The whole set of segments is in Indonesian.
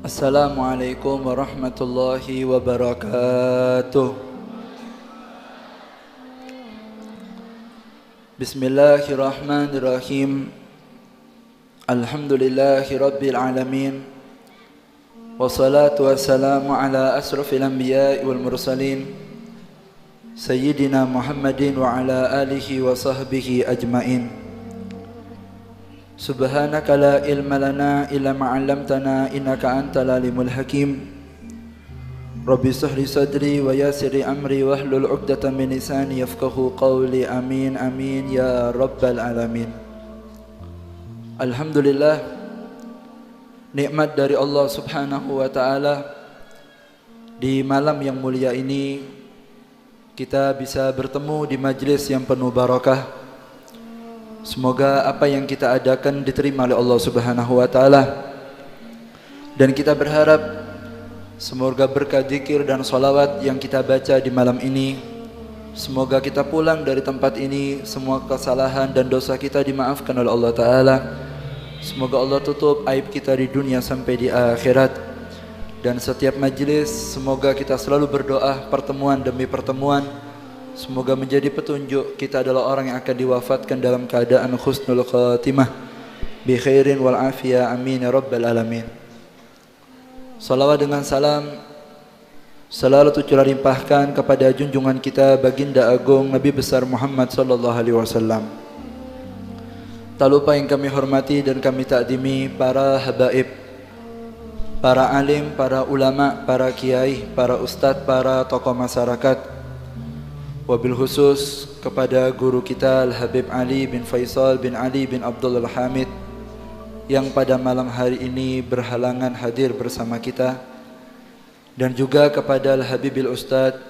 Assalamualaikum warahmatullahi wabarakatuh. Bismillahirrahmanirrahim. Alhamdulillahi rabbil alamin. Wassalatu wassalamu ala asrafil anbiya'i wal mursalin Sayyidina Muhammadin wa ala alihi wa sahbihi ajmain. Subhanaka la ilma lana illa ma 'allamtana innaka antal alimul hakim. Rabbi shrah li sadri wa yassir li amri wahlul 'uqdatam min lisani yafqahu qawli. Amin amin ya rabbal alamin. Alhamdulillah, nikmat dari Allah Subhanahu wa taala, di malam yang mulia ini kita bisa bertemu di majlis yang penuh barakah. Semoga apa yang kita adakan diterima oleh Allah Subhanahu wa taala. Dan kita berharap semoga berkah zikir dan salawat yang kita baca di malam ini, semoga kita pulang dari tempat ini semua kesalahan dan dosa kita dimaafkan oleh Allah taala. Semoga Allah tutup aib kita di dunia sampai di akhirat. Dan setiap majlis semoga kita selalu berdoa pertemuan demi pertemuan, semoga menjadi petunjuk kita adalah orang yang akan diwafatkan dalam keadaan husnul khatimah bi khairin wal afiyah. Amin ya rabbal alamin. Salawat dengan salam selalu tercurah limpahkan kepada junjungan kita baginda agung Nabi besar Muhammad sallallahu alaihi wasallam. Tak lupa yang kami hormati dan kami takdimi para habaib, para alim, para ulama, para kiai, para ustadz, para tokoh masyarakat. Wabil khusus kepada guru kita Al-Habib Ali bin Faisal bin Ali bin Abdul Hamid yang pada malam hari ini berhalangan hadir bersama kita, dan juga kepada Al-Habib Al-Ustadz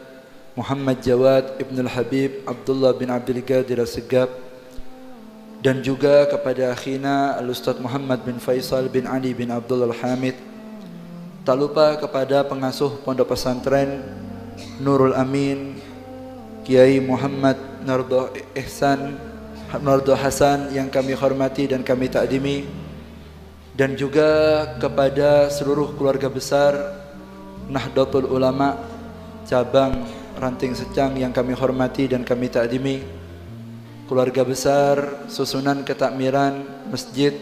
Muhammad Jawad Ibn Al-Habib Abdullah bin Abdul Qadir As-Segab, dan juga kepada akhina Al-Ustadz Muhammad bin Faisal bin Ali bin Abdul Hamid. Tak lupa kepada pengasuh pondok pesantren Nurul Amin Kiai Muhammad Nardo Hasan yang kami hormati dan kami takdimi, dan juga kepada seluruh keluarga besar Nahdlatul Ulama cabang Ranting Secang yang kami hormati dan kami takdimi, keluarga besar Susunan Ketakmiran Masjid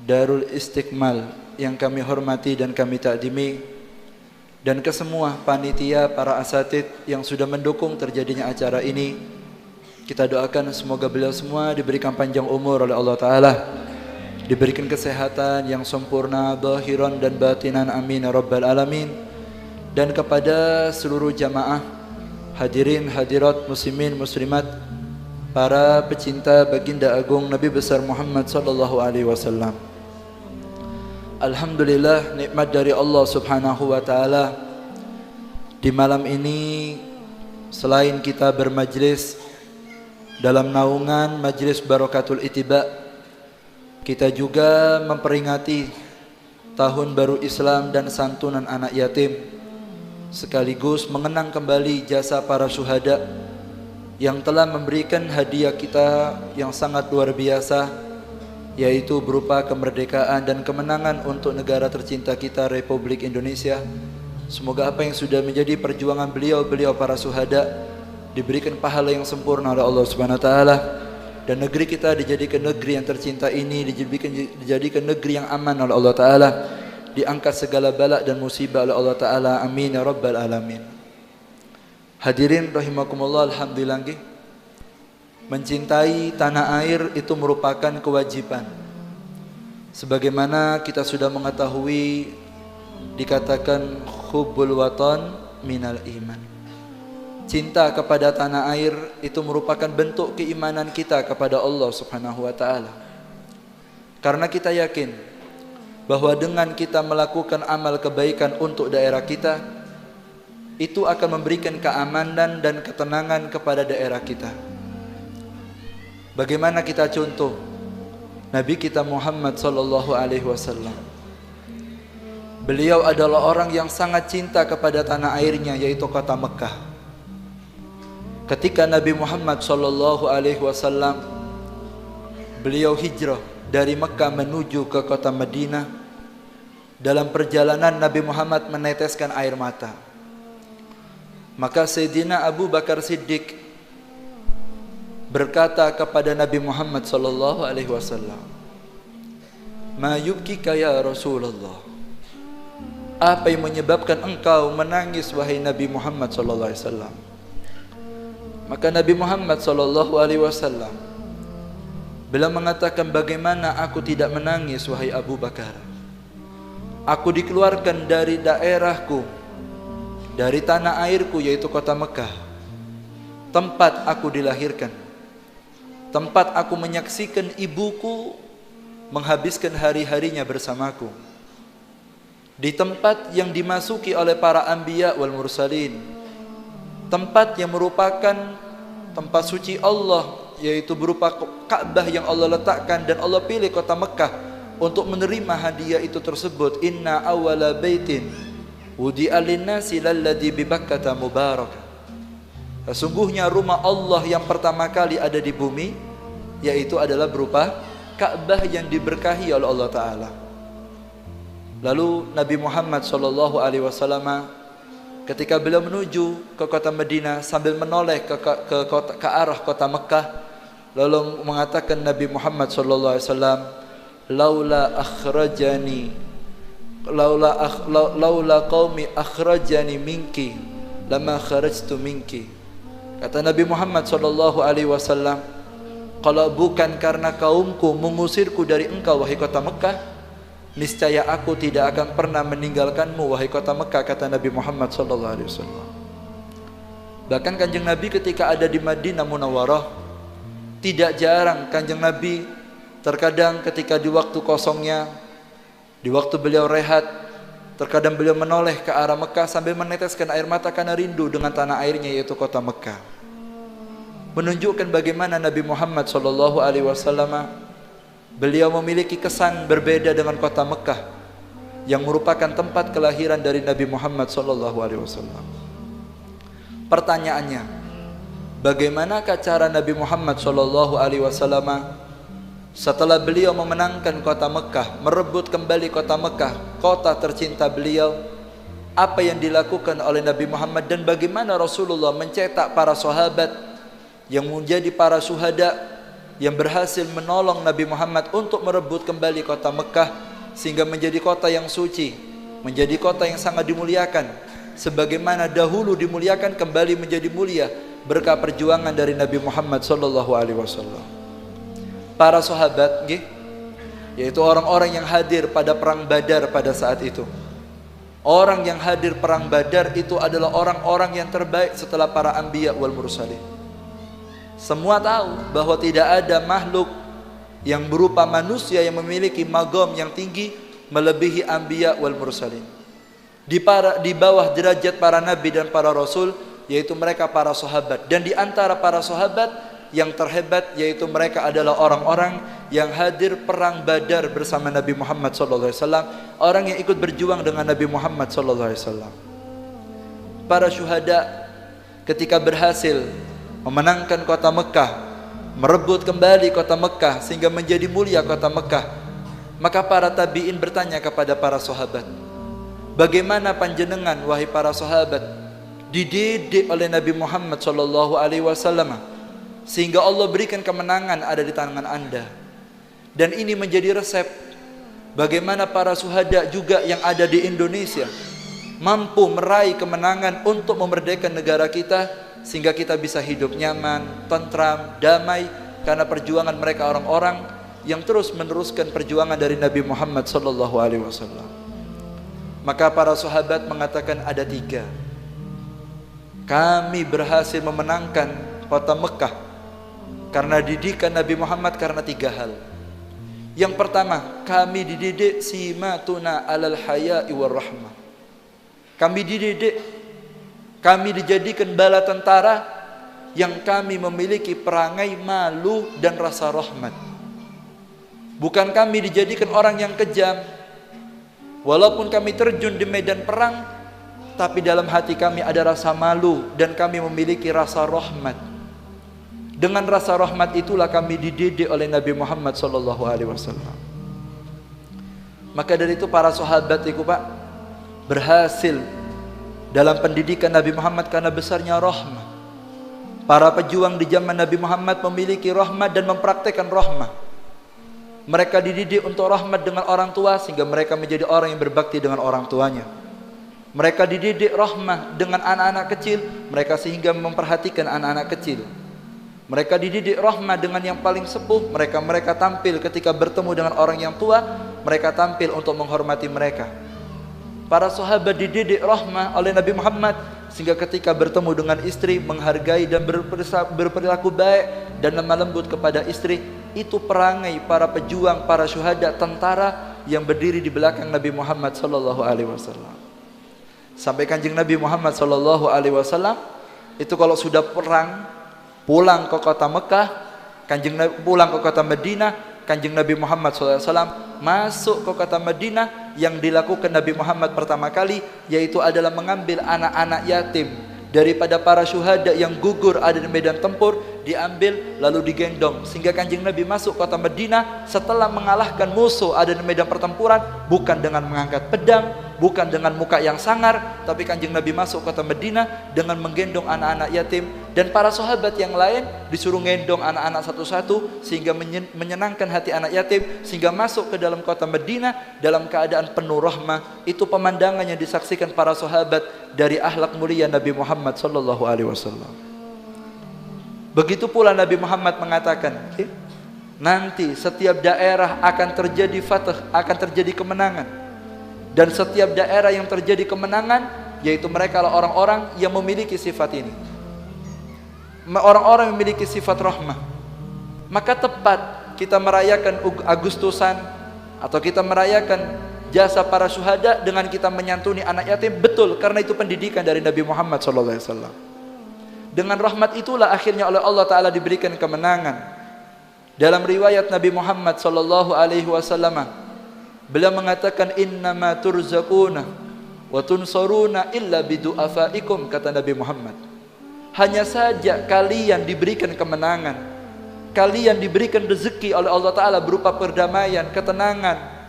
Darul Istiqmal yang kami hormati dan kami takdimi, dan ke semua panitia, para asatid yang sudah mendukung terjadinya acara ini. Kita doakan semoga beliau semua diberikan panjang umur oleh Allah Ta'ala, diberikan kesehatan yang sempurna zahiran dan batinan. Amin ya rabbal alamin. Dan kepada seluruh jamaah hadirin hadirat muslimin muslimat, para pecinta baginda agung Nabi besar Muhammad sallallahu alaihi wasallam. Alhamdulillah, nikmat dari Allah Subhanahu wa taala. Di malam ini selain kita bermajlis dalam naungan Majlis Barakatul Ittiba, kita juga memperingati Tahun Baru Islam dan santunan anak yatim, sekaligus mengenang kembali jasa para syuhada yang telah memberikan hadiah kita yang sangat luar biasa, yaitu berupa kemerdekaan dan kemenangan untuk negara tercinta kita, Republik Indonesia. Semoga apa yang sudah menjadi perjuangan beliau para syuhada diberikan pahala yang sempurna oleh Allah Subhanahu wa taala, dan negeri kita dijadikan negeri yang tercinta ini dijadikan negeri yang aman oleh Allah taala, diangkat segala bala dan musibah oleh Allah taala. Amin ya rabbal alamin. Hadirin rahimakumullah, alhamdulillah, mencintai tanah air itu merupakan kewajiban. Sebagaimana kita sudah mengetahui, dikatakan hubbul watan minal iman. Cinta kepada tanah air itu merupakan bentuk keimanan kita kepada Allah Subhanahu wa taala. Karena kita yakin bahwa dengan kita melakukan amal kebaikan untuk daerah kita, itu akan memberikan keamanan dan ketenangan kepada daerah kita. Bagaimana kita contoh Nabi kita Muhammad sallallahu alaihi wasallam. Beliau adalah orang yang sangat cinta kepada tanah airnya, yaitu kota Mekah. Ketika Nabi Muhammad sallallahu alaihi wasallam beliau hijrah dari Mekah menuju ke kota Madinah, dalam perjalanan Nabi Muhammad meneteskan air mata. Maka Sayyidina Abu Bakar Siddiq berkata kepada Nabi Muhammad sallallahu alaihi wasallam, "Ma yubkika ya Rasulullah?" Apa yang menyebabkan engkau menangis wahai Nabi Muhammad sallallahu alaihi wasallam? Maka Nabi Muhammad sallallahu alaihi wasallam beliau mengatakan, "Bagaimana aku tidak menangis wahai Abu Bakar? Aku dikeluarkan dari daerahku, dari tanah airku yaitu kota Mekah, tempat aku dilahirkan, tempat aku menyaksikan ibuku menghabiskan hari-harinya bersamaku, di tempat yang dimasuki oleh para anbiya wal mursalin, tempat yang merupakan tempat suci Allah, yaitu berupa Ka'bah yang Allah letakkan, dan Allah pilih kota Mekah untuk menerima hadiah itu tersebut. Inna awwala baitin wudi'a lin-nasi lalladzi bi Bakkah mubarakah. Sesungguhnya rumah Allah yang pertama kali ada di bumi yaitu adalah berupa Ka'bah yang diberkahi oleh Allah Ta'ala. Lalu Nabi Muhammad sallallahu alaihi wasallam ketika beliau menuju ke kota Madinah sambil menoleh ke arah kota Mekah, lalu mengatakan Nabi Muhammad sallallahu alaihi wasallam, laula qaumi akhrajani minki lama kharajtu minki. Kata Nabi Muhammad sallallahu alaihi wasallam, kalau bukan karena kaumku mengusirku dari engkau wahai kota Mekah, niscaya aku tidak akan pernah meninggalkanmu wahai kota Mekah, kata Nabi Muhammad sallallahu alaihi wasallam. Bahkan Kanjeng Nabi ketika ada di Madinah Munawwarah, tidak jarang Kanjeng Nabi terkadang ketika di waktu kosongnya, di waktu beliau rehat, terkadang beliau menoleh ke arah Mekah sambil meneteskan air mata karena rindu dengan tanah airnya yaitu kota Mekah. Menunjukkan bagaimana Nabi Muhammad SAW beliau memiliki kesan berbeda dengan kota Mekah yang merupakan tempat kelahiran dari Nabi Muhammad SAW. Pertanyaannya, bagaimanakah cara Nabi Muhammad SAW setelah beliau memenangkan kota Mekah, merebut kembali kota Mekah, kota tercinta beliau, apa yang dilakukan oleh Nabi Muhammad, dan bagaimana Rasulullah mencetak para sahabat yang menjadi para syuhada yang berhasil menolong Nabi Muhammad untuk merebut kembali kota Mekah sehingga menjadi kota yang suci, menjadi kota yang sangat dimuliakan, sebagaimana dahulu dimuliakan kembali menjadi mulia berkat perjuangan dari Nabi Muhammad SAW. Para sahabat, yaitu orang-orang yang hadir pada perang Badar pada saat itu. Orang yang hadir perang Badar itu adalah orang-orang yang terbaik setelah para anbiya wal mursalin. Semua tahu bahwa tidak ada makhluk yang berupa manusia yang memiliki magam yang tinggi melebihi anbiya wal mursalin. Di bawah derajat para nabi dan para rasul, yaitu mereka para sahabat. Dan di antara para sahabat yang terhebat yaitu mereka adalah orang-orang yang hadir perang Badar bersama Nabi Muhammad SAW, orang yang ikut berjuang dengan Nabi Muhammad SAW. Para syuhada ketika berhasil memenangkan kota Mekah, merebut kembali kota Mekah sehingga menjadi mulia kota Mekah, maka para tabi'in bertanya kepada para sahabat, bagaimana panjenengan wahai para sahabat dididik oleh Nabi Muhammad SAW sehingga Allah berikan kemenangan ada di tangan anda. Dan ini menjadi resep bagaimana para syuhada juga yang ada di Indonesia mampu meraih kemenangan untuk memerdekakan negara kita sehingga kita bisa hidup nyaman, tentram, damai karena perjuangan mereka, orang-orang yang terus meneruskan perjuangan dari Nabi Muhammad SAW. Maka para sahabat mengatakan ada 3. Kami berhasil memenangkan kota Mekah karena didikan Nabi Muhammad karena 3 hal. Yang pertama, kami dididik simatuna alal haya'i war rahmah. Kami dididik, kami dijadikan bala tentara yang kami memiliki perangai malu dan rasa rahmat. Bukan kami dijadikan orang yang kejam. Walaupun kami terjun di medan perang, tapi dalam hati kami ada rasa malu dan kami memiliki rasa rahmat. Dengan rasa rahmat itulah kami dididik oleh Nabi Muhammad SAW. Maka dari itu para sahabat itu Pak berhasil dalam pendidikan Nabi Muhammad karena besarnya rahmah. Para pejuang di zaman Nabi Muhammad memiliki rahmah dan mempraktekkan rahmah. Mereka dididik untuk rahmat dengan orang tua sehingga mereka menjadi orang yang berbakti dengan orang tuanya. Mereka dididik rahmah dengan anak-anak kecil, mereka sehingga memperhatikan anak-anak kecil. Mereka dididik rahmah dengan yang paling sepuh, mereka tampil ketika bertemu dengan orang yang tua, mereka tampil untuk menghormati mereka. Para sahabat dididik rahmah oleh Nabi Muhammad sehingga ketika bertemu dengan istri menghargai dan berperilaku baik dan lemah lembut kepada istri. Itu perangai para pejuang, para syuhada, tentara yang berdiri di belakang Nabi Muhammad sallallahu alaihi wasallam. Sampai Kanjeng Nabi Muhammad sallallahu alaihi wasallam itu kalau sudah perang pulang ke kota Mekah, pulang ke kota Madinah, Kanjeng Nabi Muhammad sallallahu alaihi wasallam masuk ke kota Madinah. Yang dilakukan Nabi Muhammad pertama kali yaitu adalah mengambil anak-anak yatim daripada para syuhada yang gugur ada di medan tempur, diambil lalu digendong sehingga Kanjeng Nabi masuk kota Madinah setelah mengalahkan musuh ada di medan pertempuran, bukan dengan mengangkat pedang, bukan dengan muka yang sangar, tapi Kanjeng Nabi masuk kota Madinah dengan menggendong anak-anak yatim, dan para sahabat yang lain disuruh gendong anak-anak satu-satu sehingga menyenangkan hati anak yatim, sehingga masuk ke dalam kota Madinah dalam keadaan penuh rahmah. Itu pemandangan yang disaksikan para sahabat dari akhlak mulia Nabi Muhammad sallallahu alaihi wasallam. Begitu pula Nabi Muhammad mengatakan, nanti setiap daerah akan terjadi fatah, akan terjadi kemenangan. Dan setiap daerah yang terjadi kemenangan, yaitu mereka adalah orang-orang yang memiliki sifat ini. Orang-orang yang memiliki sifat rahmah. Maka tepat kita merayakan Agustusan atau kita merayakan jasa para syuhada dengan kita menyantuni anak yatim. Betul, karena itu pendidikan dari Nabi Muhammad SAW. Dengan rahmat itulah akhirnya oleh Allah Ta'ala diberikan kemenangan. Dalam riwayat Nabi Muhammad SAW, beliau mengatakan, innama turzaquna wa tunsaruna illa bidu'afaikum, kata Nabi Muhammad. Hanya saja kalian diberikan kemenangan, kalian diberikan rezeki oleh Allah Ta'ala berupa perdamaian, ketenangan.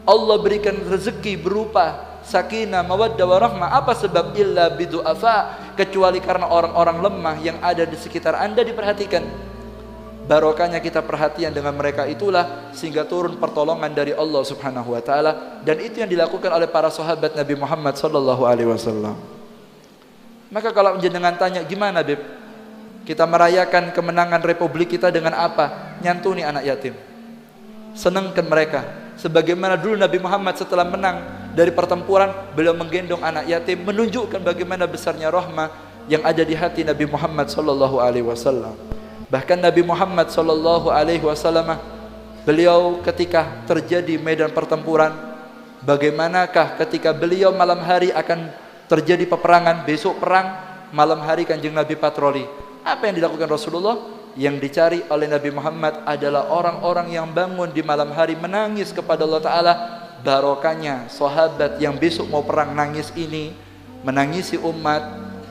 Allah berikan rezeki berupa sakinah, mawaddah, warahmah. Apa sebab? Illa bidu'afa, kecuali karena orang-orang lemah yang ada di sekitar Anda diperhatikan. Barokahnya kita perhatian dengan mereka itulah sehingga turun pertolongan dari Allah Subhanahu wa taala, dan itu yang dilakukan oleh para sahabat Nabi Muhammad sallallahu alaihi wasallam. Maka kalau jenengan tanya, gimana Beb? Kita merayakan kemenangan republik kita dengan apa? Nyantuni anak yatim. Senangkan mereka. Sebagaimana dulu Nabi Muhammad setelah menang dari pertempuran, beliau menggendong anak yatim, menunjukkan bagaimana besarnya rahmah yang ada di hati Nabi Muhammad sallallahu alaihi wasallam. Bahkan Nabi Muhammad sallallahu alaihi wasallam, beliau ketika terjadi medan pertempuran, bagaimanakah ketika beliau malam hari akan terjadi peperangan, besok perang, malam hari Kanjeng Nabi patroli. Apa yang dilakukan Rasulullah? Yang dicari oleh Nabi Muhammad adalah orang-orang yang bangun di malam hari menangis kepada Allah Ta'ala. Barokahnya sahabat yang besok mau perang nangis ini, menangisi umat,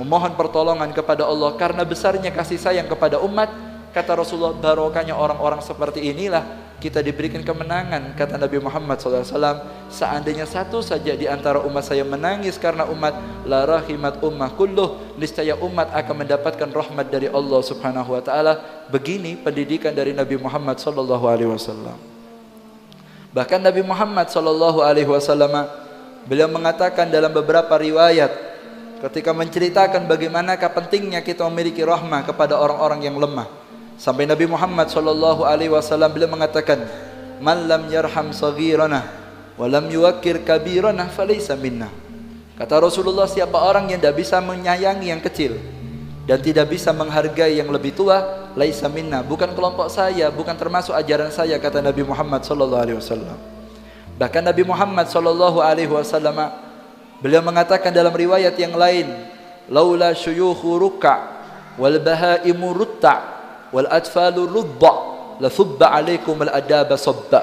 memohon pertolongan kepada Allah karena besarnya kasih sayang kepada umat. Kata Rasulullah, barokahnya orang-orang seperti inilah kita diberikan kemenangan. Kata Nabi Muhammad SAW, seandainya satu saja di antara umat saya menangis karena umat, la rahimat ummah kulluh, niscaya umat akan mendapatkan rahmat dari Allah Subhanahu wa taala. Begini pendidikan dari Nabi Muhammad sallallahu alaihi wasallam. Bahkan Nabi Muhammad sallallahu alaihi wasallam beliau mengatakan dalam beberapa riwayat ketika menceritakan bagaimanakah pentingnya kita memiliki rahmah kepada orang-orang yang lemah. Sampai Nabi Muhammad sallallahu alaihi wasallam beliau mengatakan, "Man lam yarham saghirana wa lam yuwaqqir kabirana falaysa minna." Kata Rasulullah, siapa orang yang tidak bisa menyayangi yang kecil dan tidak bisa menghargai yang lebih tua, laisa minna, bukan kelompok saya, bukan termasuk ajaran saya, kata Nabi Muhammad sallallahu alaihi wasallam. Bahkan Nabi Muhammad sallallahu alaihi wasallam beliau mengatakan dalam riwayat yang lain, "Laula syuyukhu ruk'a wal bahaimu rutta' wal atfalu rudda la thubba alaikum al adaba sabba."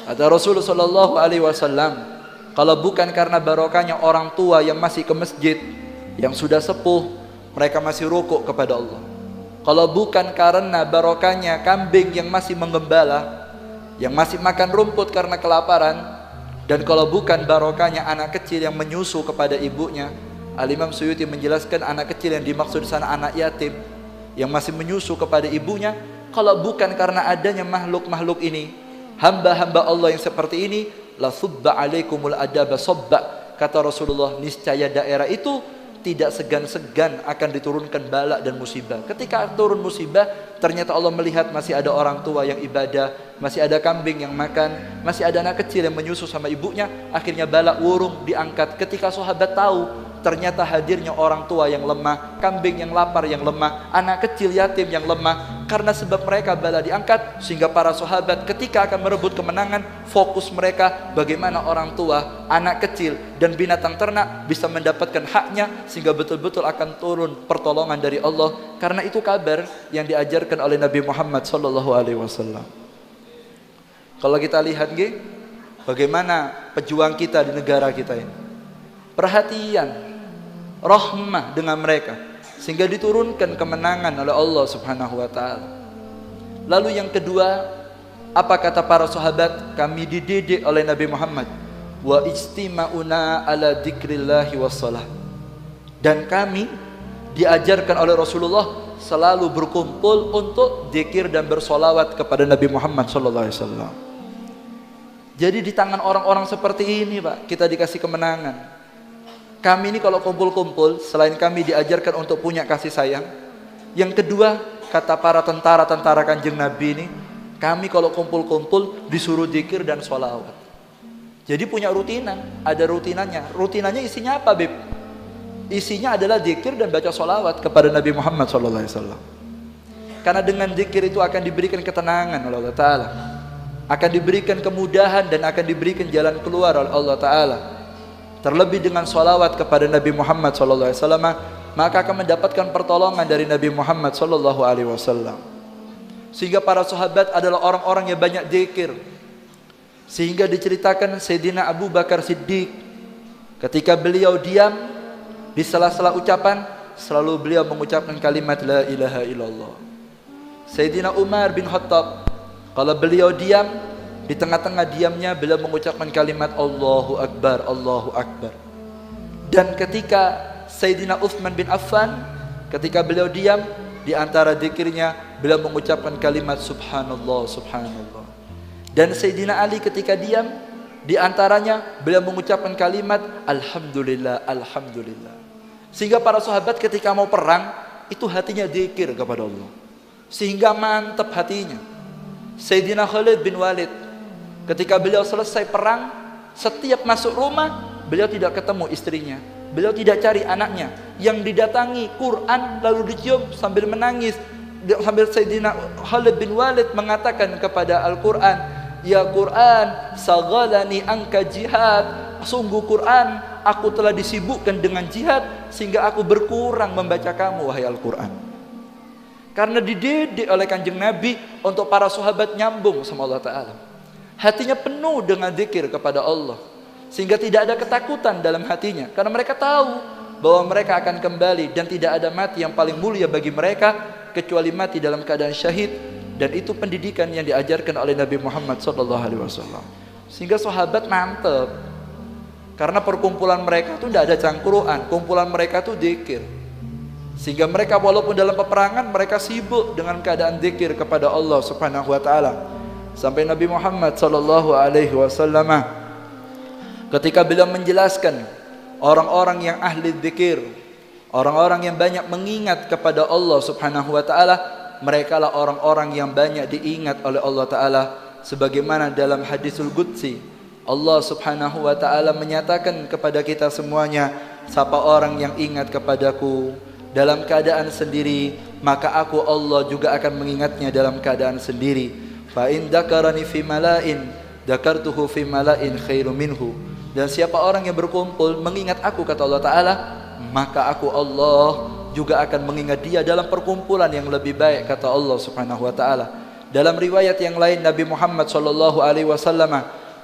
Kata Rasulullah sallallahu alaihi wasallam, kalau bukan karena barokahnya orang tua yang masih ke masjid, yang sudah sepuh, mereka masih rukuk kepada Allah. Kalau bukan karena barokahnya kambing yang masih menggembala, yang masih makan rumput karena kelaparan, Dan kalau bukan barokahnya anak kecil yang menyusu kepada ibunya, Al-Imam Suyuti menjelaskan anak kecil yang dimaksud di sana anak yatim yang masih menyusu kepada ibunya. Kalau bukan karena adanya makhluk-makhluk ini, hamba-hamba Allah yang seperti ini, la subba alaikumul adaba sobba. Kata Rasulullah, niscaya daerah itu tidak segan-segan akan diturunkan bala dan musibah. Ketika turun musibah, ternyata Allah melihat masih ada orang tua yang ibadah, masih ada kambing yang makan, masih ada anak kecil yang menyusu sama ibunya. Akhirnya bala wurung diangkat. Ketika sahabat tahu ternyata hadirnya orang tua yang lemah, kambing yang lapar yang lemah, anak kecil yatim yang lemah, karena sebab mereka bala diangkat, sehingga para sahabat ketika akan merebut kemenangan, fokus mereka bagaimana orang tua, anak kecil dan binatang ternak bisa mendapatkan haknya, sehingga betul-betul akan turun pertolongan dari Allah. Karena itu kabar yang diajarkan oleh Nabi Muhammad SAW. Kalau kita lihat bagaimana pejuang kita di negara kita ini, perhatian, rahmah dengan mereka, sehingga diturunkan kemenangan oleh Allah Subhanahu wa taala. Lalu yang kedua, apa kata para sahabat? Kami dididik oleh Nabi Muhammad, wa istima'una ala dzikrillahi wassalah. Dan kami diajarkan oleh Rasulullah selalu berkumpul untuk zikir dan bersolawat kepada Nabi Muhammad sallallahu alaihi wasallam. Jadi di tangan orang-orang seperti ini, Pak, kita dikasih kemenangan. Kami ini kalau kumpul-kumpul, selain kami diajarkan untuk punya kasih sayang, yang kedua, kata para tentara-tentara Kanjeng Nabi ini, kami kalau kumpul-kumpul disuruh zikir dan sholawat. Jadi punya rutinan, ada rutinannya. Rutinannya isinya apa, Beb? Isinya adalah zikir dan baca sholawat kepada Nabi Muhammad SAW. Karena dengan zikir itu akan diberikan ketenangan oleh Allah Ta'ala, akan diberikan kemudahan dan akan diberikan jalan keluar oleh Allah Ta'ala. Terlebih dengan sholawat kepada Nabi Muhammad SAW, maka akan mendapatkan pertolongan dari Nabi Muhammad SAW. Sehingga para sahabat adalah orang-orang yang banyak zikir. Sehingga diceritakan Sayyidina Abu Bakar Siddiq, ketika beliau diam, di sela-sela ucapan selalu beliau mengucapkan kalimat la ilaha illallah. Sayyidina Umar bin Khattab, kalau beliau diam, di tengah-tengah diamnya beliau mengucapkan kalimat Allahu Akbar, Allahu Akbar. Dan ketika Sayyidina Utsman bin Affan, ketika beliau diam, di antara zikirnya beliau mengucapkan kalimat Subhanallah, Subhanallah. Dan Sayyidina Ali ketika diam, di antaranya beliau mengucapkan kalimat Alhamdulillah, Alhamdulillah. Sehingga para sahabat ketika mau perang, itu hatinya zikir kepada Allah, sehingga mantap hatinya. Sayyidina Khalid bin Walid, ketika beliau selesai perang, setiap masuk rumah, beliau tidak ketemu istrinya, beliau tidak cari anaknya. Yang didatangi Quran lalu dicium sambil menangis. Sambil Sayyidina Khalid bin Walid mengatakan kepada Al-Quran, ya Quran, saghalani angka jihad. Sungguh Quran, aku telah disibukkan dengan jihad, sehingga aku berkurang membaca kamu, wahai Al-Quran. Karena dididik oleh Kanjeng Nabi untuk para sahabat nyambung sama Allah Ta'ala. Hatinya penuh dengan zikir kepada Allah, sehingga tidak ada ketakutan dalam hatinya. Karena mereka tahu bahwa mereka akan kembali, dan tidak ada mati yang paling mulia bagi mereka kecuali mati dalam keadaan syahid. Dan itu pendidikan yang diajarkan oleh Nabi Muhammad SAW. Sehingga sahabat mantep. Karena perkumpulan mereka itu tidak ada cangkuruan, kumpulan mereka itu zikir. Sehingga mereka walaupun dalam peperangan, mereka sibuk dengan keadaan zikir kepada Allah Subhanahu wa taala. Sampai Nabi Muhammad SAW ketika beliau menjelaskan orang-orang yang ahli zikir, orang-orang yang banyak mengingat kepada Allah Subhanahu wa taala, mereka lah orang-orang yang banyak diingat oleh Allah Ta'ala. Sebagaimana dalam hadisul qudsi, Allah Subhanahu wa ta'ala menyatakan kepada kita semuanya, siapa orang yang ingat kepadaku dalam keadaan sendiri, maka aku Allah juga akan mengingatnya dalam keadaan sendiri. Fa in dzakarani fi mala'in dzakartuhu fi mala'in khairu minhu. Dan siapa orang yang berkumpul mengingat aku, kata Allah Ta'ala, maka aku Allah juga akan mengingat dia dalam perkumpulan yang lebih baik, kata Allah Subhanahu wa ta'ala. Dalam riwayat yang lain, Nabi Muhammad SAW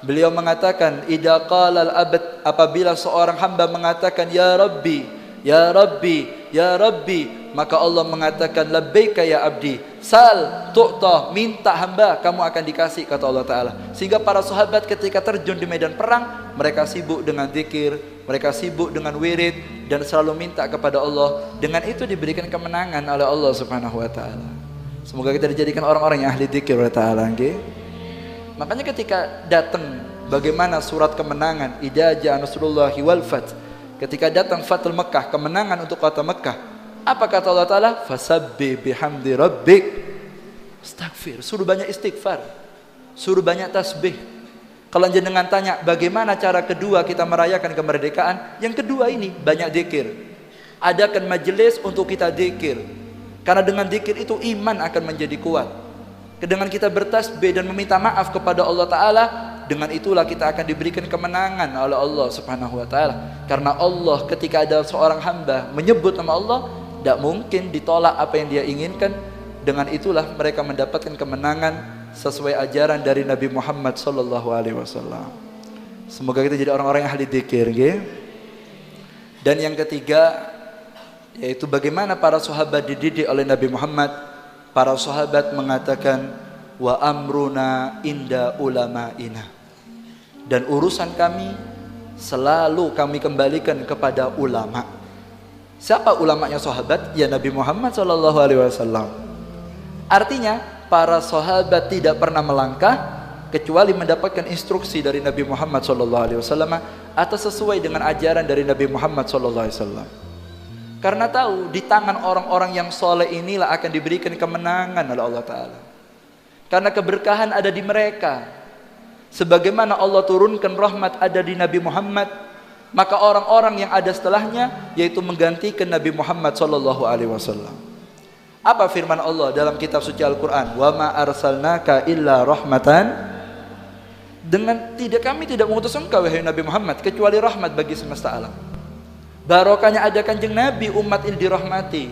beliau mengatakan, idza qala al-abd, apabila seorang hamba mengatakan ya Rabbi, ya Rabbi, ya Rabbi, maka Allah mengatakan labbaika ya abdi, Sal tu'ta, minta hamba kamu akan dikasih, kata Allah Ta'ala. Sehingga para sahabat ketika terjun di medan perang, mereka sibuk dengan zikir, mereka sibuk dengan wirid, dan selalu minta kepada Allah. Dengan itu diberikan kemenangan oleh Allah Subhanahu wa Ta'ala. Semoga kita dijadikan orang-orang yang ahli zikir oleh Ta'ala. Makanya ketika datang bagaimana surat kemenangan, idza ja'a nasrullahi wal fath, ketika datang Fathul Mekah, kemenangan untuk kota Mekah, apa kata Allah Ta'ala? Fasabbih bihamdi rabbik. Astaghfir, suruh banyak istighfar, suruh banyak tasbih. Kalau jenengan tanya bagaimana cara kedua kita merayakan kemerdekaan, yang kedua ini banyak zikir. Adakan majelis untuk kita zikir, karena dengan zikir itu iman akan menjadi kuat. Dengan kita bertasbih dan meminta maaf kepada Allah Ta'ala, dengan itulah kita akan diberikan kemenangan oleh Allah Subhanahu wa Ta'ala. Karena Allah ketika ada seorang hamba menyebut nama Allah, tidak mungkin ditolak apa yang dia inginkan. Dengan itulah mereka mendapatkan kemenangan sesuai ajaran dari Nabi Muhammad SAW. Semoga kita jadi orang-orang yang ahli dzikir. Dan yang ketiga, yaitu bagaimana para sahabat dididik oleh Nabi Muhammad. Para sahabat mengatakan, wa amruna inda ulama'ina, dan urusan kami selalu kami kembalikan kepada ulama. Siapa ulamanya sahabat? Ya Nabi Muhammad SAW. Artinya para sahabat tidak pernah melangkah kecuali mendapatkan instruksi dari Nabi Muhammad SAW atau sesuai dengan ajaran dari Nabi Muhammad SAW. Karena tahu di tangan orang-orang yang soleh inilah akan diberikan kemenangan oleh Allah Ta'ala. Karena keberkahan ada di mereka. Sebagaimana Allah turunkan rahmat ada di Nabi Muhammad, maka orang-orang yang ada setelahnya yaitu menggantikan Nabi Muhammad SAW. Apa firman Allah dalam kitab suci Al-Quran? Wa ma arsalnaka illa rahmatan. Kami tidak mengutus engkau wahai Nabi Muhammad kecuali rahmat bagi semesta alam. Barokahnya ada kanjeng Nabi, umat ini dirahmati.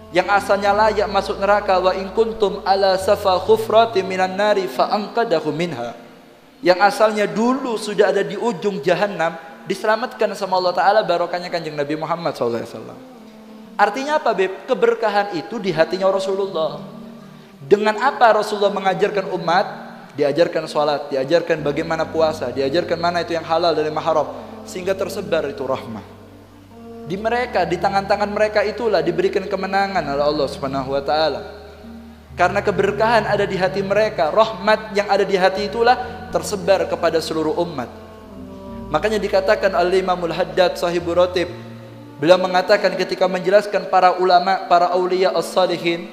Yang asalnya layak masuk neraka, wa in kuntum ala safa khufrati minan nari fa anqadahu minha. Yang asalnya dulu sudah ada di ujung jahanam, diselamatkan sama Allah Ta'ala, barokahnya kanjeng Nabi Muhammad SAW. Artinya apa, Beb? Keberkahan itu di hatinya Rasulullah. Dengan apa Rasulullah mengajarkan umat? Diajarkan sholat, diajarkan bagaimana puasa, diajarkan mana itu yang halal dari haram, sehingga tersebar itu rahmah. Di mereka, di tangan-tangan mereka itulah diberikan kemenangan oleh Allah Subhanahu wa Ta'ala. Karena keberkahan ada di hati mereka, rahmat yang ada di hati itulah tersebar kepada seluruh umat. Makanya dikatakan Al-Imamul Haddad Sahibur Ratib, beliau mengatakan ketika menjelaskan para ulama, para aulia as-salihin,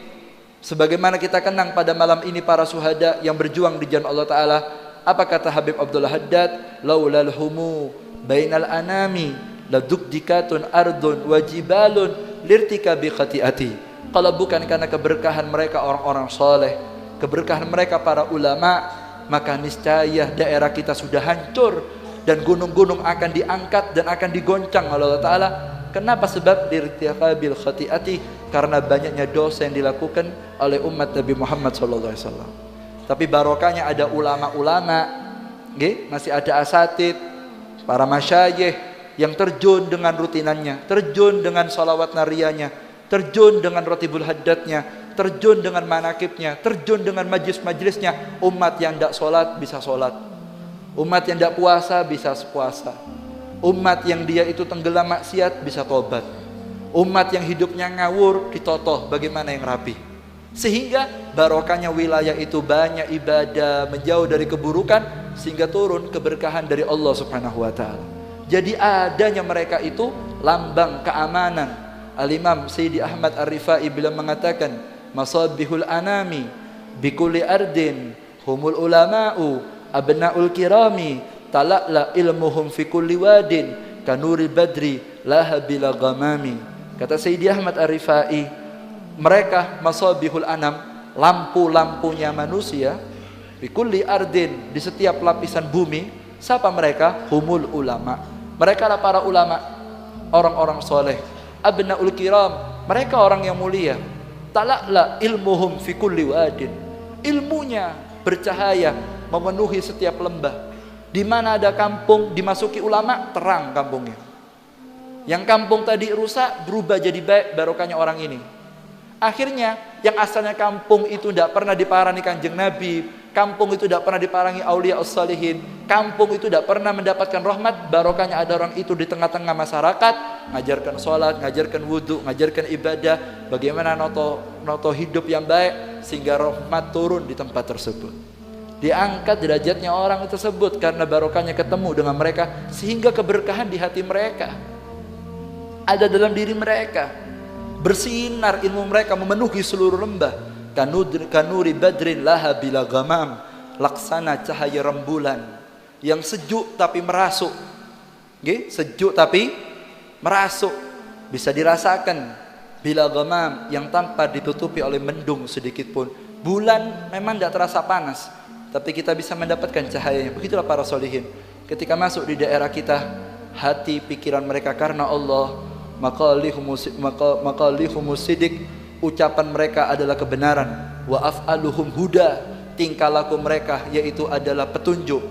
sebagaimana kita kenang pada malam ini para syuhada yang berjuang di jalan Allah Ta'ala. Apa kata Habib Abdullah Haddad? Laulal humu bainal anami ladukdikatun ardun wajibalun lirtika bi khati'ati. Kalau bukan karena keberkahan mereka orang-orang soleh, keberkahan mereka para ulama, maka niscaya daerah kita sudah hancur dan gunung-gunung akan diangkat dan akan digoncang oleh Allah Ta'ala. Kenapa? Sebab lirtika bil khati'ati, karena banyaknya dosa yang dilakukan oleh umat Nabi Muhammad SAW. Tapi barokahnya ada ulama-ulama, masih ada asatid, para masyayikh yang terjun dengan rutinannya, terjun dengan salawat nariyanya, terjun dengan ratibul haddadnya, terjun dengan manakibnya, terjun dengan majlis-majlisnya. Umat yang tidak sholat bisa sholat, umat yang tidak puasa bisa puasa, umat yang dia itu tenggelam maksiat bisa tobat, umat yang hidupnya ngawur ditotoh bagaimana yang rapi. Sehingga barokahnya wilayah itu banyak ibadah, menjauh dari keburukan, sehingga turun keberkahan dari Allah Subhanahu wa Ta'ala. Jadi adanya mereka itu lambang keamanan. Al-Imam Sayyidi Ahmad Ar-Rifai bila mengatakan, masabihul anami bikulli ardin humul ulama'u abna'ul kirami tala'la ilmuhum fi kulli wadin kanuri badri laha bila ghamami. Kata Sayyidi Ahmad Ar-Rifai, mereka masabihul anam, lampu-lampunya manusia, bikulli ardin, di setiap lapisan bumi. Siapa mereka? Humul ulama. Mereka adalah para ulama, orang-orang soleh. Abnaul kiram, mereka orang yang mulia. Tala'la ilmuhum fi kulli wadin, ilmunya bercahaya memenuhi setiap lembah. Di mana ada kampung dimasuki ulama, terang kampungnya. Yang kampung tadi rusak berubah jadi baik, barokahnya orang ini. Akhirnya yang asalnya kampung itu tidak pernah diparangi Kanjeng Nabi, kampung itu tidak pernah diparangi aulia as-salihin, kampung itu tidak pernah mendapatkan rahmat, barokahnya ada orang itu di tengah-tengah masyarakat, ngajarkan sholat, ngajarkan wudhu, ngajarkan ibadah, bagaimana noto hidup yang baik, sehingga rahmat turun di tempat tersebut. Diangkat derajatnya orang tersebut karena barokahnya ketemu dengan mereka, sehingga keberkahan di hati mereka ada dalam diri mereka. Bersinar ilmu mereka memenuhi seluruh lembah. Kanuri badrin laha bila gamam, laksana cahaya rembulan yang sejuk tapi merasuk. Sejuk tapi merasuk, bisa dirasakan. Bila gamam, yang tanpa ditutupi oleh mendung sedikit pun. Bulan memang tidak terasa panas, tapi kita bisa mendapatkan cahayanya. Begitulah para solihin. Ketika masuk di daerah kita, hati pikiran mereka karena Allah, maqalihumus sidik, ucapan mereka adalah kebenaran, wa af'aluhum huda, tingkah laku mereka yaitu adalah petunjuk,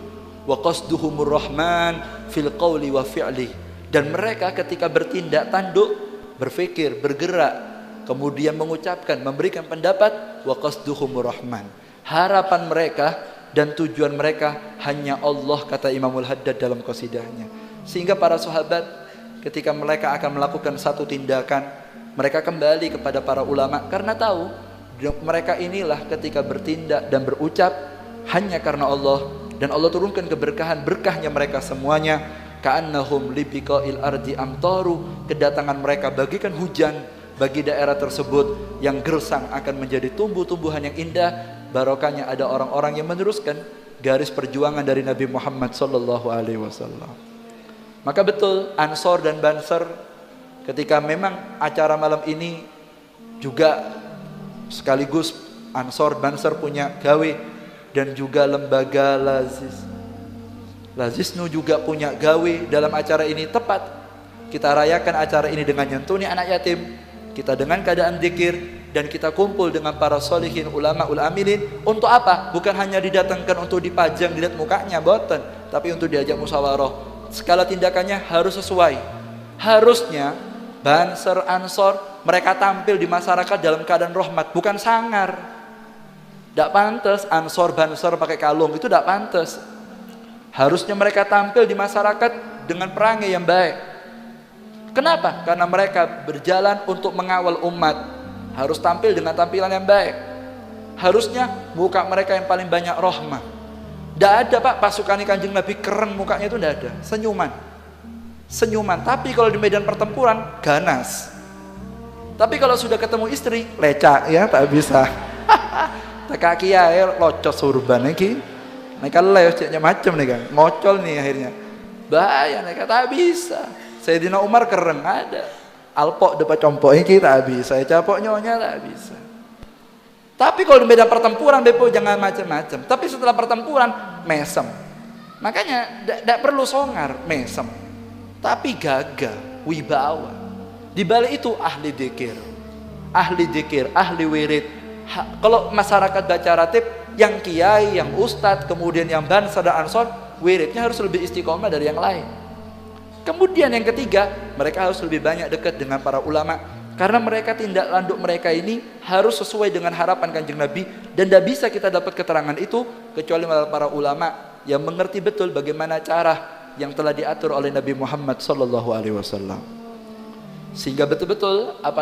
wa qasduhumur rahman fil qawli wa fi'li, dan mereka ketika bertindak tanduk, berfikir, bergerak, kemudian mengucapkan, memberikan pendapat, wa qasduhumur rahman, harapan mereka dan tujuan mereka hanya Allah, kata Imamul Haddad dalam qasidahnya. Sehingga para sahabat ketika mereka akan melakukan satu tindakan, mereka kembali kepada para ulama karena tahu mereka inilah ketika bertindak dan berucap hanya karena Allah, dan Allah turunkan keberkahan, berkahnya mereka semuanya. Ka'annahum libiqa'il ardi amtaru, kedatangan mereka bagikan hujan bagi daerah tersebut yang gersang akan menjadi tumbuh-tumbuhan yang indah. Barokahnya ada orang-orang yang meneruskan garis perjuangan dari Nabi Muhammad sallallahu alaihi wasallam. Maka betul Ansor dan Banser ketika memang acara malam ini juga sekaligus Ansor Banser punya gawe, dan juga lembaga Lazisnu juga punya gawe dalam acara ini. Tepat kita rayakan acara ini dengan nyentuni anak yatim, kita dengan keadaan zikir, dan kita kumpul dengan para solihin ulama ul amilin. Untuk apa? Bukan hanya didatangkan untuk dipajang dilihat mukanya, boten, tapi untuk diajak musyawarah. Skala tindakannya harus sesuai. Harusnya Banser, Ansor, mereka tampil di masyarakat dalam keadaan rahmat, bukan sangar. Tidak pantas Ansor, Banser pakai kalung, itu tidak pantas. Harusnya mereka tampil di masyarakat dengan perangai yang baik. Kenapa? Karena mereka berjalan untuk mengawal umat, harus tampil dengan tampilan yang baik. Harusnya muka mereka yang paling banyak rahmah. Tidak ada Pak pasukan Kanjeng Nabi keren mukanya, itu tidak ada. Senyuman. Tapi kalau di medan pertempuran ganas. Tapi kalau sudah ketemu istri lecak ya, tak bisa. Kaki ya locos surban iki. Mereka leos ceknya macam nih kan, ngocol nih akhirnya. Bahaya, mereka tak bisa. Sayyidina Umar keren ada. Alpok depan compok iki tak bisa. Capok nyonya tak bisa. Tapi kalau di medan pertempuran Bepo jangan macam-macam. Tapi setelah pertempuran mesem. Makanya tidak perlu songar, mesem. Tapi gagah, wibawa. Di balik itu ahli dzikir, ahli wirid. Kalau masyarakat baca ratib, yang kiai, yang ustadz, kemudian yang Banser dan Ansor, wiridnya harus lebih istiqomah dari yang lain. Kemudian yang ketiga, mereka harus lebih banyak dekat dengan para ulama. Karena mereka tindak landuk mereka ini harus sesuai dengan harapan Kanjeng Nabi, dan tidak bisa kita dapat keterangan itu kecuali melalui para ulama yang mengerti betul bagaimana cara yang telah diatur oleh Nabi Muhammad sallallahu alaihi wasallam. Sehingga betul-betul apa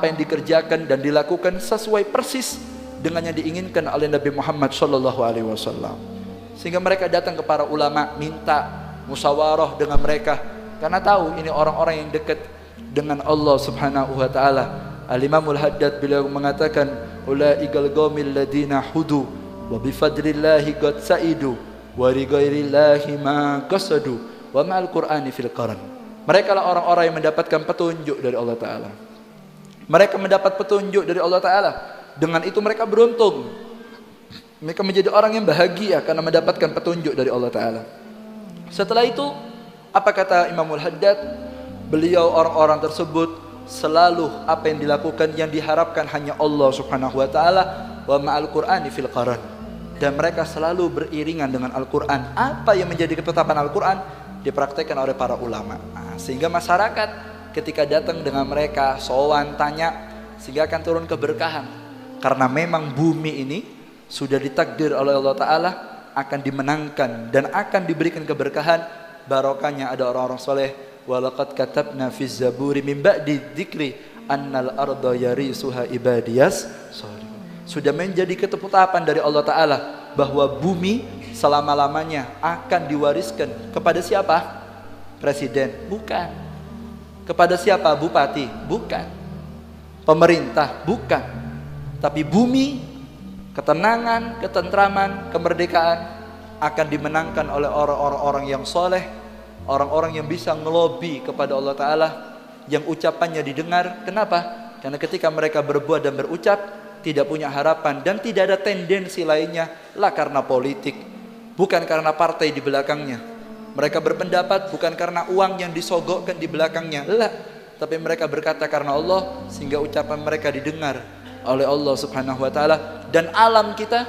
yang dikerjakan dan dilakukan sesuai persis dengan yang diinginkan oleh Nabi Muhammad sallallahu alaihi wasallam. Sehingga mereka datang ke para ulama minta musyawarah dengan mereka karena tahu ini orang-orang yang dekat dengan Allah Subhanahu wa taala. Al-Imamul Haddad beliau mengatakan, ulaikal qaumil ladina hudu wa bi fadlillahi qad saidu wa righairillahi ma qasadu wa ma'al qur'ani fil qaran. Mereka lah orang-orang yang mendapatkan petunjuk dari Allah taala. Mereka mendapat petunjuk dari Allah taala. Dengan itu mereka beruntung. Mereka menjadi orang yang bahagia karena mendapatkan petunjuk dari Allah taala. Setelah itu apa kata Imamul Haddad? Beliau orang-orang tersebut selalu apa yang dilakukan yang diharapkan hanya Allah Subhanahu wa taala, wa ma'al qur'ani fil qaran, dan mereka selalu beriringan dengan Al-Qur'an. Apa yang menjadi ketetapan Al-Qur'an dipraktekkan oleh para ulama. Sehingga masyarakat ketika datang dengan mereka sowan tanya, sehingga akan turun keberkahan. Karena memang bumi ini sudah ditakdir oleh Allah Ta'ala akan dimenangkan dan akan diberikan keberkahan. Barokahnya ada orang-orang soleh. Walaqad katabna fiz zaburi min ba'di dzikri annal arda yarisuha ibadiyas shalihun. Sudah menjadi ketetapan dari Allah Ta'ala bahwa bumi selama-lamanya akan diwariskan kepada siapa? Presiden? Bukan. Kepada siapa? Bupati? Bukan. Pemerintah? Bukan. Tapi bumi, ketenangan, ketentraman, kemerdekaan akan dimenangkan oleh orang-orang yang soleh, orang-orang yang bisa ngelobi kepada Allah Ta'ala, yang ucapannya didengar. Kenapa? Karena ketika mereka berbuat dan berucap tidak punya harapan dan tidak ada tendensi lainnya, lah karena politik, bukan karena partai di belakangnya. Mereka berpendapat bukan karena uang yang disogokkan di belakangnya, lah, tapi mereka berkata karena Allah, sehingga ucapan mereka didengar oleh Allah Subhanahu wa Ta'ala. Dan alam kita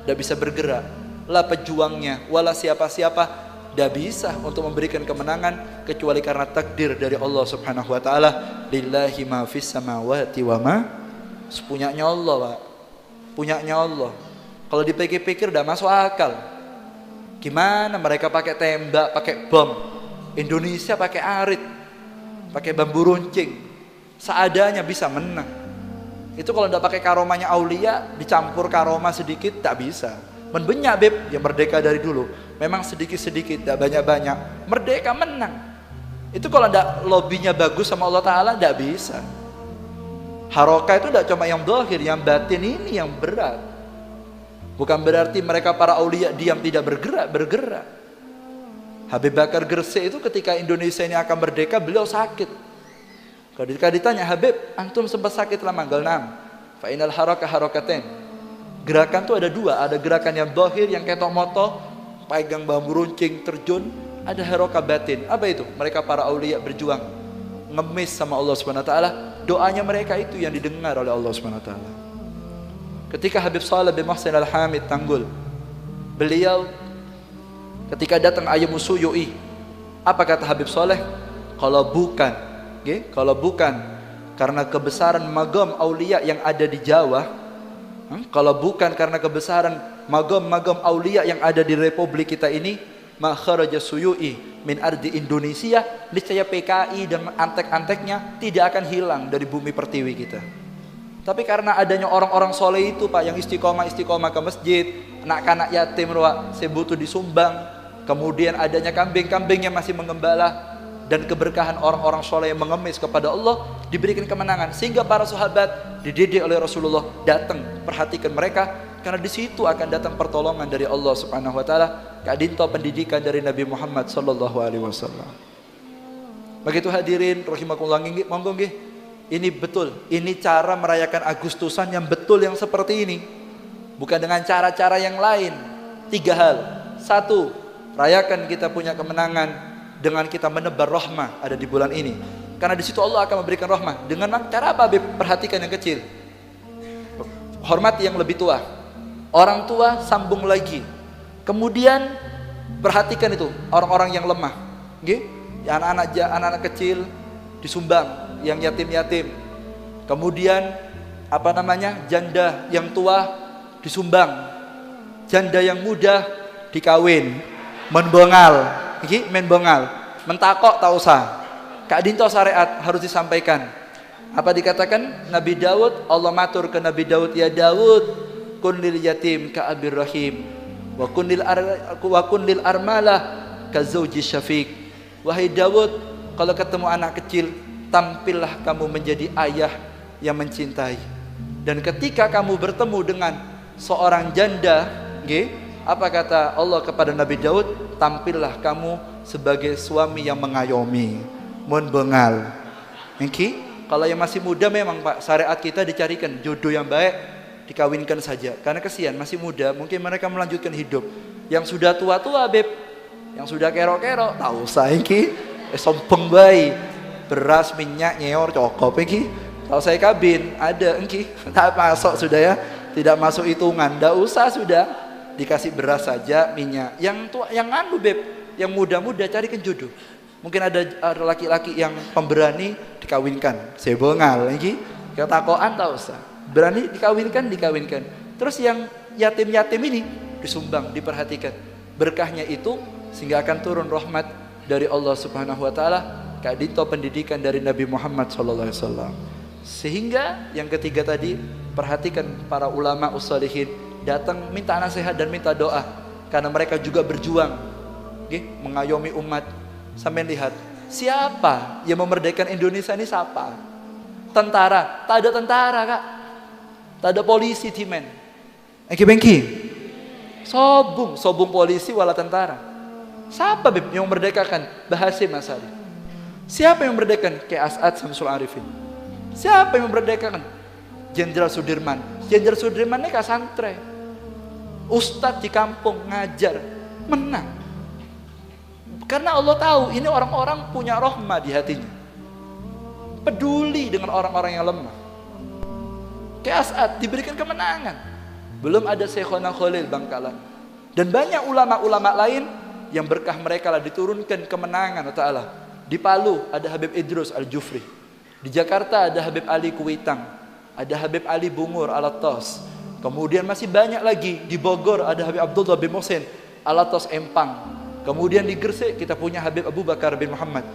tidak bisa bergerak, lah pejuangnya, wala siapa-siapa tidak bisa untuk memberikan kemenangan kecuali karena takdir dari Allah Subhanahu wa Ta'ala. Lillahi ma fis samawati wa ma, punyanya Allah, Pak. Punyanya Allah. Kalau dipikir-pikir udah masuk akal. Gimana mereka pakai tembak, pakai bom, Indonesia pakai arit, pakai bambu runcing, seadanya bisa menang. Itu kalau tidak pakai karomanya aulia, dicampur karoma sedikit, tak bisa. Menbenyak beb, yang merdeka dari dulu memang sedikit-sedikit, tidak banyak-banyak, merdeka menang. Itu kalau tidak lobbynya bagus sama Allah Ta'ala, tidak bisa. Harokah itu tidak cuma yang zahir, yang batin ini yang berat. Bukan berarti mereka para aulia diam tidak bergerak. Habib Bakar Gresik itu ketika Indonesia ini akan merdeka, beliau sakit. Ketika ditanya, Habib, antum sempat sakit lama? Gal nam. Fa inal harakah harakaten. Gerakan itu ada dua, ada gerakan yang zahir, yang ketok moto, pegang bambu runcing, terjun. Ada harakah batin. Apa itu? Mereka para aulia berjuang, ngemis sama Allah Subhanahu wa Ta'ala. Doanya mereka itu yang didengar oleh Allah Subhanahu wa Ta'ala. Ketika Habib Saleh bin Muhsin Al-Hamid Tanggul, beliau ketika datang Ayam Suyui, apa kata Habib Saleh? Kalau bukan karena kebesaran magam aulia yang ada di Jawa, kalau bukan karena kebesaran magam aulia yang ada di Republik kita ini, ma kharaja Suyui min ardi Indonesia, niscaya PKI dan antek-anteknya tidak akan hilang dari bumi pertiwi kita. Tapi karena adanya orang-orang soleh itu, Pak, yang istiqomah ke masjid, anak-anak yatim sebutuh disumbang, kemudian adanya kambing-kambing yang masih mengembala, dan keberkahan orang-orang soleh yang mengemis kepada Allah, diberikan kemenangan. Sehingga para sahabat dididik oleh Rasulullah, datang perhatikan mereka, karena di situ akan datang pertolongan dari Allah Subhanahu wa Ta'ala. Kadinto pendidikan dari Nabi Muhammad sallallahu alaihi wasallam. Begitu hadirin rahimakumullah, monggo nggih. Ini betul, ini cara merayakan Agustusan yang betul, yang seperti ini, bukan dengan cara-cara yang lain. 3 hal. 1, rayakan kita punya kemenangan dengan kita menebar rahmah ada di bulan ini, karena di situ Allah akan memberikan rahmah. Dengan cara apa? Perhatikan yang kecil, hormati yang lebih tua, orang tua sambung lagi, kemudian perhatikan itu orang-orang yang lemah, anak-anak kecil disumbang, yang yatim-yatim, kemudian janda yang tua disumbang, janda yang muda dikawin, menbongal, mentakok tak usah. Kak dinto syariat harus disampaikan. Apa dikatakan? Nabi Daud, Allah matur ke Nabi Daud, ya Daud, kun lil yatim ka abir rahim, wa kun lil armalah ka zauji syafiq. Wahai Daud, kalau ketemu anak kecil, tampillah kamu menjadi ayah yang mencintai. Dan ketika kamu bertemu dengan seorang janda, apa kata Allah kepada Nabi Daud? Tampillah kamu sebagai suami yang mengayomi, menbengal. Kalau yang masih muda memang, Pak, syariat kita dicarikan jodoh yang baik, dikawinkan saja. Karena kesian masih muda, mungkin mereka melanjutkan hidup. Yang sudah tua-tua, beb, yang sudah kerok-kerok, tahu saya sompeng bayi, beras, minyak, nyeor, cokop. Kalau saya kabin ada, tak masuk sudah ya, tidak masuk hitungan, tidak usah sudah, dikasih beras saja, minyak. Yang tua, yang beb, yang muda-muda carikan jodoh. Mungkin ada laki-laki yang pemberani, dikawinkan, sebengal, Ketakoan tak usah. Berani dikawinkan. Terus yang yatim-yatim ini disumbang, diperhatikan. Berkahnya itu sehingga akan turun rahmat dari Allah Subhanahu wa taala, kadito pendidikan dari Nabi Muhammad sallallahu alaihi wasallam. Sehingga yang ketiga tadi, perhatikan para ulama ushalihin datang minta nasihat dan minta doa karena mereka juga berjuang mengayomi umat. Sampai lihat, siapa yang memerdekakan Indonesia ini siapa? Tentara? Tak ada tentara, Kak. Tak ada polisi, timen. Bengki. Sobung polisi wala tentara. Siapa yang memerdekakan? Bahasim Asari. Siapa yang memerdekakan? Kayak As'ad Samsul Arifin. Siapa yang memerdekakan? Jenderal Sudirman. Jenderal Sudirman ini kasantre. Ustadz di kampung ngajar, menang. Karena Allah tahu ini orang-orang punya rahmah di hatinya, peduli dengan orang-orang yang lemah. Kayak As'ad diberikan kemenangan. Belum ada Syekhona Khalil Bangkalan dan banyak ulama-ulama lain yang berkah mereka lah diturunkan kemenangan Allah Ta'ala. Di Palu ada Habib Idrus Al-Jufri, di Jakarta ada Habib Ali Kuitang, ada Habib Ali Bungur Alatos. Kemudian masih banyak lagi. Di Bogor ada Habib Abdullah bin Muhsin Alatos Empang. Kemudian di Gresik kita punya Habib Abu Bakar bin Muhammad.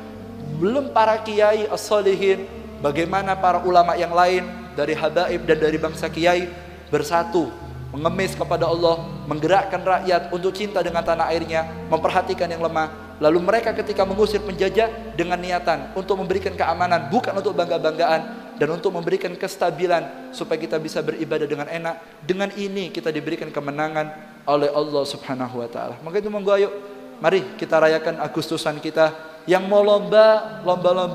Belum para kiai as-solihin, bagaimana para ulama yang lain dari habaib dan dari bangsa kiai bersatu mengemis kepada Allah, menggerakkan rakyat untuk cinta dengan tanah airnya, memperhatikan yang lemah. Lalu mereka ketika mengusir penjajah dengan niatan untuk memberikan keamanan, bukan untuk bangga-banggaan, dan untuk memberikan kestabilan supaya kita bisa beribadah dengan enak. Dengan ini kita diberikan kemenangan oleh Allah Subhanahu wa taala. Maka itu monggo ayo mari kita rayakan Agustusan kita. Yang mau lomba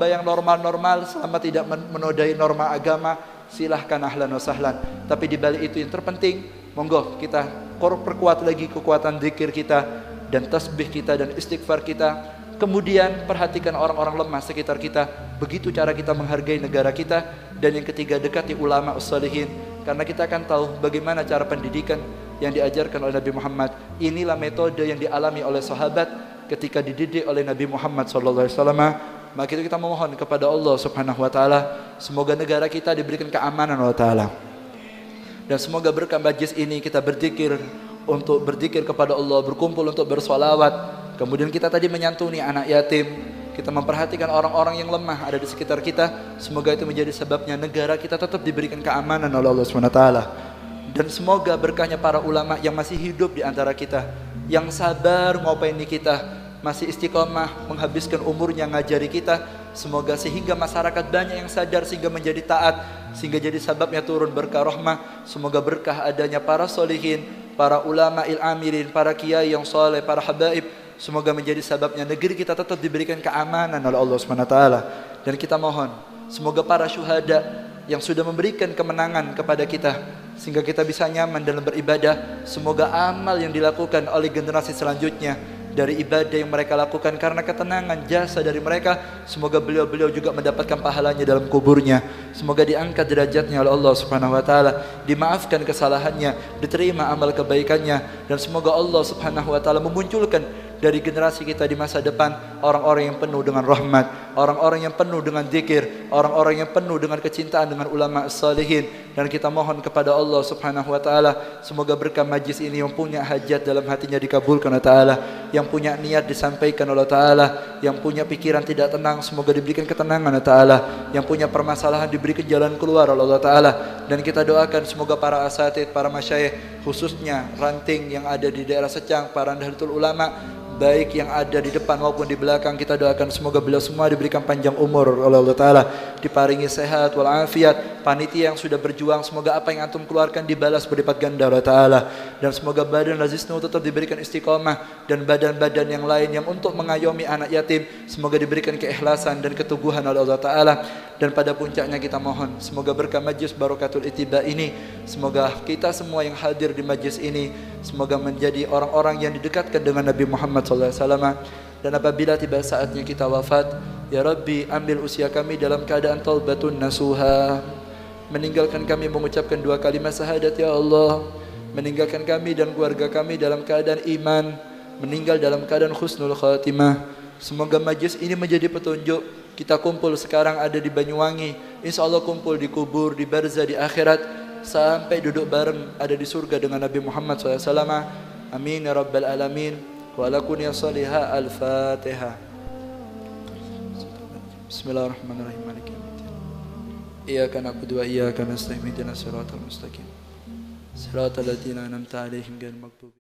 yang normal-normal selama tidak menodai norma agama, silahkan ahlan wa sahlan. Tapi di balik itu yang terpenting, monggo kita perkuat lagi kekuatan zikir kita dan tasbih kita dan istighfar kita. Kemudian perhatikan orang-orang lemah sekitar kita. Begitu cara kita menghargai negara kita. Dan yang ketiga, dekati ulama ushalihin, karena kita akan tahu bagaimana cara pendidikan yang diajarkan oleh Nabi Muhammad. Inilah metode yang dialami oleh sahabat ketika dididik oleh Nabi Muhammad SAW. Maka itu kita memohon kepada Allah Subhanahu wa taala, semoga negara kita diberikan keamanan Allah taala. Dan semoga berkah majlis ini kita berzikir untuk berzikir kepada Allah, berkumpul untuk bersolawat. Kemudian kita tadi menyantuni anak yatim, kita memperhatikan orang-orang yang lemah ada di sekitar kita. Semoga itu menjadi sebabnya negara kita tetap diberikan keamanan oleh Allah SWT. Dan semoga berkahnya para ulama yang masih hidup di antara kita, yang sabar ngopaini kita, masih istiqomah menghabiskan umurnya ngajari kita. Semoga sehingga masyarakat banyak yang sadar sehingga menjadi taat, sehingga jadi sebabnya turun berkah rahmah. Semoga berkah adanya para solihin, para ulama il-amilin, para kiai yang soleh, para habaib. Semoga menjadi sebabnya negeri kita tetap diberikan keamanan oleh Allah SWT. Dan kita mohon semoga para syuhada yang sudah memberikan kemenangan kepada kita sehingga kita bisa nyaman dalam beribadah, semoga amal yang dilakukan oleh generasi selanjutnya dari ibadah yang mereka lakukan karena ketenangan jasa dari mereka, semoga beliau-beliau juga mendapatkan pahalanya dalam kuburnya. Semoga diangkat derajatnya oleh Allah Subhanahu wa taala, dimaafkan kesalahannya, diterima amal kebaikannya, dan semoga Allah Subhanahu wa taala memunculkan dari generasi kita di masa depan orang-orang yang penuh dengan rahmat, orang-orang yang penuh dengan zikir, orang-orang yang penuh dengan kecintaan dengan ulama salihin. Dan kita mohon kepada Allah Subhanahu wa taala, semoga berkah majlis ini yang punya hajat dalam hatinya dikabulkan oleh taala, yang punya niat disampaikan oleh taala, yang punya pikiran tidak tenang semoga diberikan ketenangan oleh taala, yang punya permasalahan diberikan jalan keluar oleh Allah taala. Dan kita doakan semoga para asatidz, para masyayikh, khususnya ranting yang ada di daerah Secang, para nahdlatul ulama, baik yang ada di depan maupun di belakang, kita doakan semoga beliau semua diberikan panjang umur oleh Allah Ta'ala, diparingi sehat walafiat. Panitia yang sudah berjuang, semoga apa yang antum keluarkan dibalas berlipat ganda oleh Allah Ta'ala. Dan semoga badan Lazisnu tetap diberikan istiqomah, dan badan-badan yang lain yang untuk mengayomi anak yatim, semoga diberikan keikhlasan dan keteguhan oleh Allah Ta'ala. Dan pada puncaknya kita mohon semoga berkah majlis Barokatul Ittiba ini, semoga kita semua yang hadir di majlis ini semoga menjadi orang-orang yang didekatkan dengan Nabi Muhammad SAW. Dan apabila tiba saatnya kita wafat, ya Rabbi, ambil usia kami dalam keadaan taubatun nasuha, meninggalkan kami mengucapkan 2 kalimat syahadat ya Allah, meninggalkan kami dan keluarga kami dalam keadaan iman, meninggal dalam keadaan husnul khatimah. Semoga majlis ini menjadi petunjuk Kita kumpul sekarang ada di Banyuwangi, insya Allah kumpul di kubur, di barzah, di akhirat, sampai duduk bareng ada di surga dengan Nabi Muhammad SAW. Amin ya rabbal alamin. Wa lakum ya salihah. Al-Fatihah. Bismillahirrahmanirrahim. Maliki yaumiddin. Iyyaka na'budu wa iyyaka nasta'in. Ihdinas siratal mustaqim. Siratal ladzina an'amta 'alaihim ghairil maghdubi